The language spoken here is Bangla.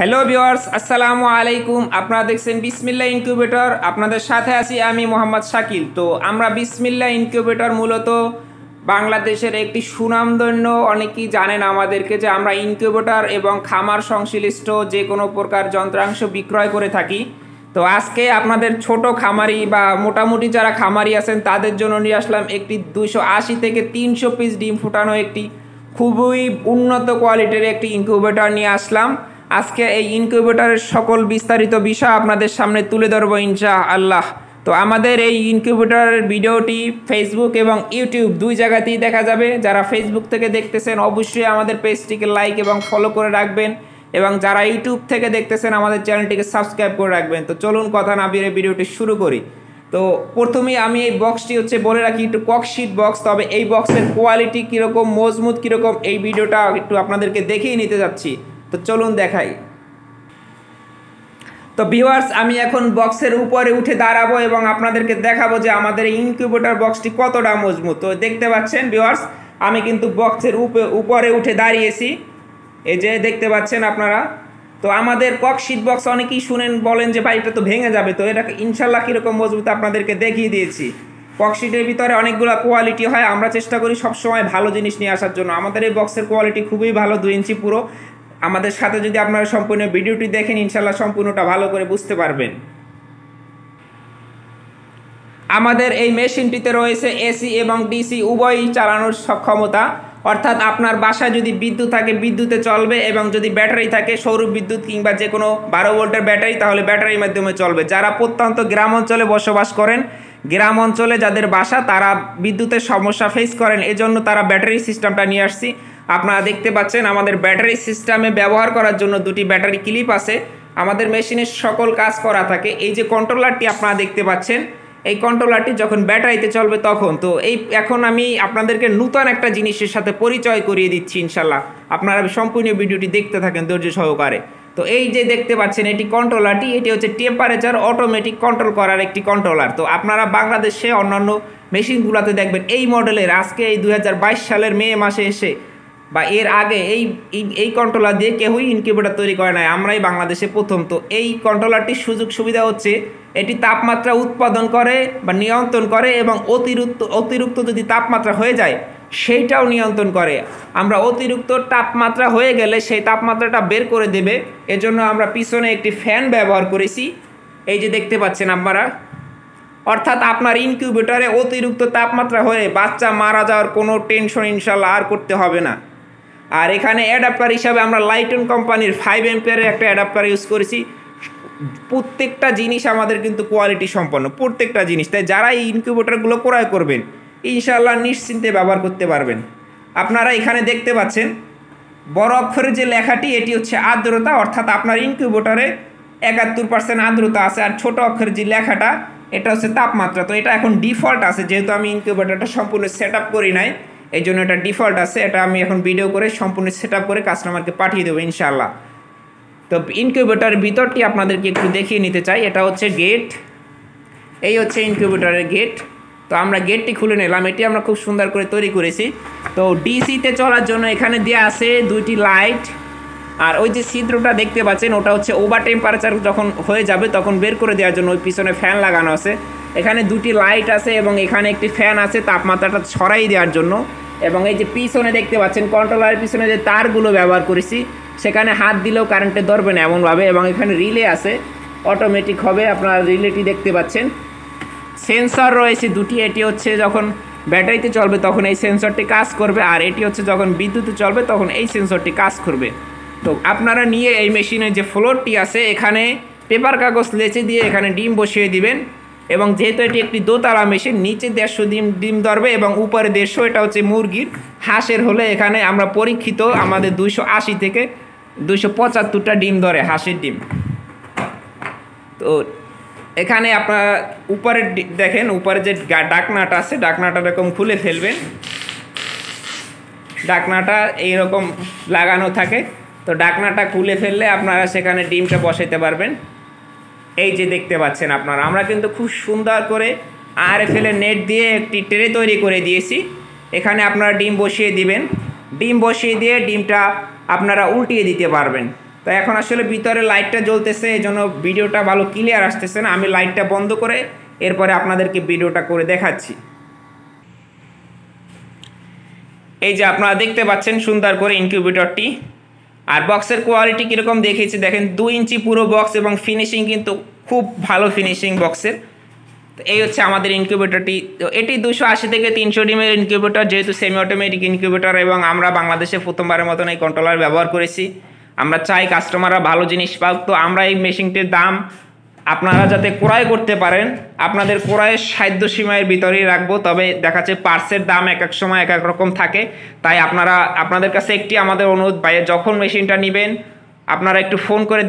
হ্যালো ভিউয়ার্স, আসসালামু আলাইকুম। আপনারা দেখছেন বিসমিল্লাহ ইনকিউবেটর। আপনাদের সাথে আছি আমি মোহাম্মদ শাকিল। তো আমরা বিসমিল্লাহ ইনকিউবেটর মূলত বাংলাদেশের একটি সুনামধন্য, অনেকেই জানেন আমাদেরকে, যে আমরা ইনকিউবেটর এবং খামার সংশ্লিষ্ট যে কোনো প্রকার যন্ত্রাংশ বিক্রয় করে থাকি। তো আজকে আপনাদের ছোট খামারি বা মোটামুটি যারা খামারি আছেন তাদের জন্য নিয়ে আসলাম একটি 280 থেকে 300 পিস ডিম ফুটানো একটি খুবই উন্নত কোয়ালিটির একটি ইনকিউবেটর নিয়ে আসলাম। আজকে এই ইনকিউবেটরের সকল বিস্তারিত বিষয় আপনাদের সামনে তুলে ধরবো ইনশাআল্লাহ। তো আমাদের এই ইনকিউবেটরের ভিডিওটি ফেসবুক এবং ইউটিউব দুই জায়গাতেই দেখা যাবে। যারা ফেসবুক থেকে দেখতেছেন অবশ্যই আমাদের পেজটিকে লাইক এবং ফলো করে রাখবেন, এবং যারা ইউটিউব থেকে দেখতেছেন আমাদের চ্যানেলটিকে সাবস্ক্রাইব করে রাখবেন। তো চলুন কথা না বাড়িয়ে ভিডিওটি শুরু করি। তো প্রথমেই আমি এই বক্সটি বলে রাখি, একটু ককশিট বক্স, তবে এই বক্সের কোয়ালিটি কীরকম, মজবুত কীরকম, এই ভিডিওটা একটু আপনাদেরকে দেখেই নিতে যাচ্ছি। তো চলুন দেখাই। তো ভিউয়ার্স, আমি এখন বক্সের উপরে উঠে দাঁড়াবো এবং আপনাদেরকে দেখাবো যে আমাদের ইনকিউবেটর বক্সটি কতটা মজবুত। তো দেখতে পাচ্ছেন ভিউয়ার্স, আমি কিন্তু বক্সের উপরে উঠে দাঁড়িয়েছি, এই যে দেখতে পাচ্ছেন আপনারা। তো আমাদের ককশিট বক্স অনেকেই শুনেন, বলেন যে ভাই এটা তো ভেঙে যাবে। তো এটা ইনশাল্লাহ কীরকম মজবুত আপনাদেরকে দেখিয়ে দিয়েছি। ককশিটের ভিতরে অনেকগুলো কোয়ালিটি হয়, আমরা চেষ্টা করি সবসময় ভালো জিনিস নিয়ে আসার জন্য। আমাদের এই বক্সের কোয়ালিটি খুবই ভালো, 2 ইঞ্চি পুরো। আমাদের সাথে যদি আপনারা সম্পূর্ণ ভিডিওটি দেখেন ইনশাল্লাহ সম্পূর্ণটা ভালো করে বুঝতে পারবেন। আমাদের এই মেশিনটিতে রয়েছে এসি এবং ডিসি উভয়ই চালানোর সক্ষমতা, অর্থাৎ আপনার বাসায় যদি বিদ্যুৎ থাকে বিদ্যুতে চলবে, এবং যদি ব্যাটারি থাকে সৌর বিদ্যুৎ কিংবা যে কোনো 12 ভোল্টের ব্যাটারি, তাহলে ব্যাটারির মাধ্যমে চলবে। যারা প্রত্যন্ত গ্রাম অঞ্চলে বসবাস করেন, গ্রাম অঞ্চলে যাদের বাসা, তারা বিদ্যুতের সমস্যা ফেস করেন, এজন্য তারা ব্যাটারি সিস্টেমটা নিয়ে আসছি। আপনারা দেখতে পাচ্ছেন আমাদের ব্যাটারি সিস্টেমে ব্যবহার করার জন্য 2টি ব্যাটারি ক্লিপ আছে। আমাদের মেশিনের সকল কাজ করা থাকে। এই যে কন্ট্রোলারটি আপনারা দেখতে পাচ্ছেন, এই কন্ট্রোলারটি যখন ব্যাটারিতে চলবে তখন। তো এখন আমি আপনাদেরকে নূতন একটা জিনিসের সাথে পরিচয় করিয়ে দিচ্ছি ইনশাল্লাহ। আপনারা সম্পূর্ণ ভিডিওটি দেখতে থাকেন ধৈর্য সহকারে। তো এই যে দেখতে পাচ্ছেন এটি কন্ট্রোলারটি, এটি হচ্ছে টেম্পারেচার অটোমেটিক কন্ট্রোল করার একটি কন্ট্রোলার। তো আপনারা বাংলাদেশে অন্যান্য মেশিনগুলোতে দেখবেন এই মডেলের, আজকে এই 2022 সালের মে মাসে এসে বা এর আগে এই কন্ট্রোলার দিয়ে কেউই ইনকিউবেটর তৈরি করে নাই, আমরাই বাংলাদেশে প্রথম। তো এই কন্ট্রোলারটির সুযোগ সুবিধা হচ্ছে এটি তাপমাত্রা উৎপাদন করে বা নিয়ন্ত্রণ করে, এবং অতিরিক্ত যদি তাপমাত্রা হয়ে যায় সেইটাও নিয়ন্ত্রণ করে। আমরা অতিরিক্ত তাপমাত্রা হয়ে গেলে সেই তাপমাত্রাটা বের করে দেবে, এজন্য আমরা পিছনে একটি ফ্যান ব্যবহার করেছি, এই যে দেখতে পাচ্ছেন আপনারা। অর্থাৎ আপনার ইনকিউবেটরে অতিরিক্ত তাপমাত্রা হয়ে বাচ্চা মারা যাওয়ার কোনো টেনশন ইনশাল্লাহ আর করতে হবে না। আর এখানে অ্যাডাপ্টার হিসাবে আমরা লাইটন কোম্পানির 5 অ্যাম্পিয়ারের একটা অ্যাডাপ্টার ইউজ করেছি। প্রত্যেকটা জিনিস আমাদের কিন্তু কোয়ালিটি সম্পন্ন, প্রত্যেকটা জিনিস। তাই যারা এই ইনকিউবেটরগুলো ক্রয় করবেন ইনশাআল্লাহ নিশ্চিন্তে ব্যবহার করতে পারবেন। আপনারা এখানে দেখতে পাচ্ছেন বড় অক্ষরের যে লেখাটি, এটি হচ্ছে আর্দ্রতা, অর্থাৎ আপনার ইনকিউবেটরে 71% আর্দ্রতা আছে। আর ছোট অক্ষরের যে লেখাটা, এটা হচ্ছে তাপমাত্রা। তো এটা এখন ডিফল্ট আছে, যেহেতু আমি ইনকিউবেটরটা সম্পূর্ণ সেট আপ করি নাই, এই জন্য এটা ডিফল্ট আছে। এটা আমি এখন ভিডিও করে সম্পূর্ণ সেট আপ করে কাস্টমারকে পাঠিয়ে দেবো ইনশাআল্লাহ। তো ইনকিউবেটরের ভিতরটি আপনাদেরকে একটু দেখিয়ে নিতে চাই। এটা হচ্ছে গেট, এই হচ্ছে ইনকিউবেটরের গেট। তো আমরা গেটটি খুলে নিলাম, এটি আমরা খুব সুন্দর করে তৈরি করেছি। তো ডিসিতে চলার জন্য এখানে দেওয়া আছে 2টি লাইট, আর ওই যে ছিদ্রটা দেখতে পাচ্ছেন ওটা হচ্ছে ওভার টেম্পারেচার যখন হয়ে যাবে তখন বের করে দেওয়ার জন্য ওই পিছনে ফ্যান লাগানো আছে। এখানে 2টি লাইট আছে এবং এখানে একটি ফ্যান আছে তাপমাত্রাটা ছড়াই দেওয়ার জন্য। এবং এই যে পিছনে দেখতে পাচ্ছেন কন্ট্রোলারের পিছনে যে তারগুলো ব্যবহার করেছি, সেখানে হাত দিলেও কারেন্টে ধরবে না এমনভাবে। এবং এখানে রিলে আছে, অটোমেটিক হবে, আপনারা রিলেটি দেখতে পাচ্ছেন। সেন্সর রয়েছে 2টি, এটি হচ্ছে যখন ব্যাটারিতে চলবে তখন এই সেন্সরটি কাজ করবে, আর এটি হচ্ছে যখন বিদ্যুতে চলবে তখন এই সেন্সরটি কাজ করবে। তো আপনারা নিয়ে এই মেশিনের যে ফ্লোরটি আছে এখানে পেপার কাগজ লেচে দিয়ে এখানে ডিম বসিয়ে দিবেন। এবং যেহেতু এটি একটি দোতলা মেশিন, নিচে 150 ডিম ধরবে এবং উপরে 150, এটা হচ্ছে মুরগির। হাঁসের হলে এখানে আমরা পরীক্ষিত আমাদের 280 থেকে 275টা ডিম ধরে হাঁসের ডিম। তো এখানে আপনারা উপরে দেখেন, উপরে যে ডাকনাটা আছে ডাকনাটা এরকম খুলে ফেলবেন, ডাকনাটা এইরকম লাগানো থাকে। তো ডাকনাটা খুলে ফেললে আপনারা সেখানে ডিমটা বসাইতে পারবেন। এই যে দেখতে পাচ্ছেন আপনারা, আমরা কিন্তু খুব সুন্দর করে RFL নেট দিয়ে একটি ট্রে তৈরি করে দিয়েছি। এখানে আপনারা ডিম বসিয়ে দিবেন, ডিম বসিয়ে দিয়ে ডিমটা আপনারা উল্টিয়ে দিতে পারবেন। তো এখন আসলে ভিতরে লাইটটা জ্বলতেছে, এই জন্য ভিডিওটা ভালো ক্লিয়ার আসতেছে না। আমি লাইটটা বন্ধ করে এরপরে আপনাদেরকে ভিডিওটা করে দেখাচ্ছি। এই যে আপনারা দেখতে পাচ্ছেন সুন্দর করে ইনকিউবেটরটি। আর বক্সের কোয়ালিটি কীরকম দেখেছি দেখেন, 2 ইঞ্চি পুরো বক্স এবং ফিনিশিং কিন্তু খুব ভালো ফিনিশিং বক্সের। তো এই হচ্ছে আমাদের ইনকিউবেটরটি। তো এটি 280 থেকে 300 ডিমের ইনকিউবেটর, যেহেতু সেমি অটোমেটিক ইনকিউবেটর এবং আমরা বাংলাদেশে প্রথমবারের মতন এই কন্ট্রোলার ব্যবহার করেছি। আমরা চাই কাস্টমাররা ভালো জিনিস পাক। তো আমরা এই মেশিনটির দাম আপনারা যাতে ক্রয় করতে পারেন, আপনাদের ক্রয়ের সাধ্য সীমার ভিতরেই রাখবো। তবে দেখা যাচ্ছে পার্টসের দাম এক এক সময় এক এক রকম থাকে, তাই আপনাদের কাছে একটি আমাদের অনুরোধ, ভাই যখন মেশিনটা নেবেন আপনারা একটু ফোন করে